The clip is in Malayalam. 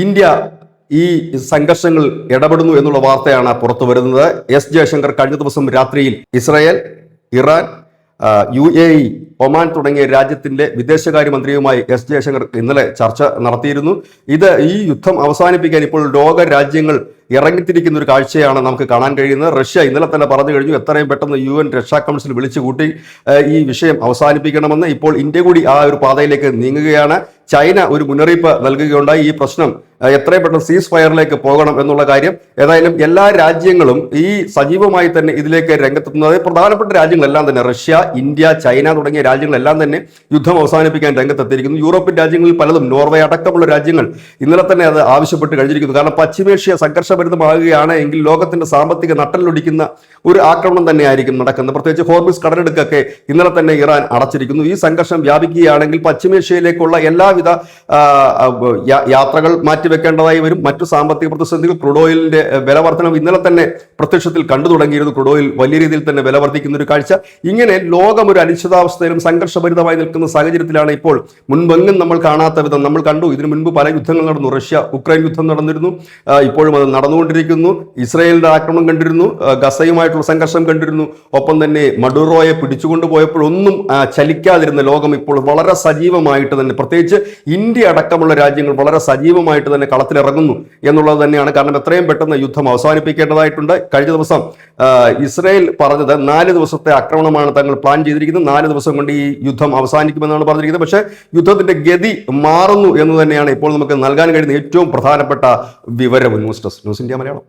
ഇന്ത്യ ഈ സംഘർഷങ്ങൾ ഇടപെടുന്നു എന്നുള്ള വാർത്തയാണ് പുറത്തു വരുന്നത്. എസ് ജയശങ്കർ കഴിഞ്ഞ ദിവസം രാത്രിയിൽ ഇസ്രായേൽ, ഇറാൻ, UAE, ഒമാൻ തുടങ്ങിയ രാജ്യത്തിന്റെ വിദേശകാര്യമന്ത്രിയുമായി എസ് ജയശങ്കർ ഇന്നലെ ചർച്ച നടത്തിയിരുന്നു. ഈ യുദ്ധം അവസാനിപ്പിക്കാൻ ഇപ്പോൾ ലോക രാജ്യങ്ങൾ ഇറങ്ങിത്തിരിക്കുന്ന ഒരു കാഴ്ചയാണ് നമുക്ക് കാണാൻ കഴിയുന്നത്. റഷ്യ ഇന്നലെ തന്നെ പറഞ്ഞു കഴിഞ്ഞു എത്രയും പെട്ടെന്ന് UN രക്ഷാ കൗൺസിൽ വിളിച്ചുകൂട്ടി ഈ വിഷയം അവസാനിപ്പിക്കണമെന്ന്. ഇപ്പോൾ ഇന്ത്യ കൂടി ആ ഒരു പാതയിലേക്ക് നീങ്ങുകയാണ്. ചൈന ഒരു മുന്നറിയിപ്പ് നൽകുകയുണ്ടായി. ഈ പ്രശ്നം എത്രയും പെട്ടെന്ന് സീസ് ഫയറിലേക്ക് പോകണം എന്നുള്ള കാര്യം. ഏതായാലും എല്ലാ രാജ്യങ്ങളും ഈ സജീവമായി തന്നെ ഇതിലേക്ക് രംഗത്തെത്തുന്നത്. പ്രധാനപ്പെട്ട രാജ്യങ്ങളെല്ലാം തന്നെ റഷ്യ, ഇന്ത്യ, ചൈന തുടങ്ങിയ രാജ്യങ്ങളെല്ലാം തന്നെ യുദ്ധം അവസാനിപ്പിക്കാൻ രംഗത്തെത്തിയിരിക്കുന്നു. യൂറോപ്യൻ രാജ്യങ്ങളിൽ പലതും, നോർവേ അടക്കമുള്ള രാജ്യങ്ങൾ ഇന്നലെ തന്നെ അത് ആവശ്യപ്പെട്ട് കഴിഞ്ഞിരിക്കുന്നു. കാരണം പശ്ചിമേഷ്യ സംഘർഷഭരിതമാകുകയാണ് എങ്കിൽ ലോകത്തിന്റെ സാമ്പത്തിക നട്ടലൊടിക്കുന്ന ഒരു ആക്രമണം തന്നെയായിരിക്കും നടക്കുന്നത്. പ്രത്യേകിച്ച് ഹോർമുസ് കടലിടുക്കൊക്കെ ഇന്നലെ തന്നെ ഇറാൻ അടച്ചിരിക്കുന്നു. ഈ സംഘർഷം വ്യാപിക്കുകയാണെങ്കിൽ പശ്ചിമേഷ്യയിലേക്കുള്ള എല്ലാവിധ യാത്രകൾ മാറ്റിവെക്കേണ്ടതായി വരും. മറ്റു സാമ്പത്തിക പ്രതിസന്ധികൾ, ക്രൂഡ് ഓയിലിന്റെ വില വർധനം ഇന്നലെ തന്നെ പ്രത്യക്ഷത്തിൽ കണ്ടു തുടങ്ങിയിരുന്നു. ക്രൂഡ് ഓയിൽ വലിയ രീതിയിൽ തന്നെ വില വർദ്ധിക്കുന്ന ഒരു കാഴ്ച. ഇങ്ങനെ ലോകം ഒരു അനിശ്ചിതാവസ്ഥയിലും സംഘർഷഭരിതമായി നിൽക്കുന്ന സാഹചര്യത്തിലാണ് ഇപ്പോൾ മുൻപെങ്ങും നമ്മൾ കാണാത്ത വിധം നമ്മൾ കണ്ടു. ഇതിനു മുൻപ് പല യുദ്ധങ്ങൾ നടന്നു. റഷ്യ ഉക്രൈൻ യുദ്ധം നടന്നിരുന്നു, ഇപ്പോഴും അത് നടന്നുകൊണ്ടിരിക്കുന്നു. ഇസ്രായേലിന്റെ ആക്രമണം കണ്ടിരുന്നു, ഗസയുമായിട്ടുള്ള സംഘർഷം കണ്ടിരുന്നു. ഒപ്പം തന്നെ മഡുറോയെ പിടിച്ചുകൊണ്ടു പോയപ്പോഴൊന്നും ചലിക്കാതിരുന്ന ലോകം ഇപ്പോൾ വളരെ സജീവമായിട്ട് തന്നെ, പ്രത്യേകിച്ച് ഇന്ത്യ അടക്കമുള്ള രാജ്യങ്ങൾ വളരെ സജീവമായിട്ട് തന്നെ കളത്തിലിറങ്ങുന്നു എന്നുള്ളത് തന്നെയാണ്. കാരണം എത്രയും പെട്ടെന്ന് യുദ്ധം അവസാനിപ്പിക്കേണ്ടതായിട്ടുണ്ട്. കഴിഞ്ഞ ദിവസം ഇസ്രായേൽ പറഞ്ഞത് 4 ദിവസത്തെ ആക്രമണമാണ് തങ്ങൾ പ്ലാൻ ചെയ്തിരിക്കുന്നത്. 4 ദിവസം കൊണ്ട് ഈ യുദ്ധം അവസാനിക്കുമെന്നാണ് പറഞ്ഞിരിക്കുന്നത്. പക്ഷേ യുദ്ധത്തിന്റെ ഗതി മാറുന്നു എന്ന് തന്നെയാണ് ഇപ്പോൾ നമുക്ക് നൽകാൻ കഴിയുന്ന ഏറ്റവും പ്രധാനപ്പെട്ട വിവരം. News desk, news India Malayalam.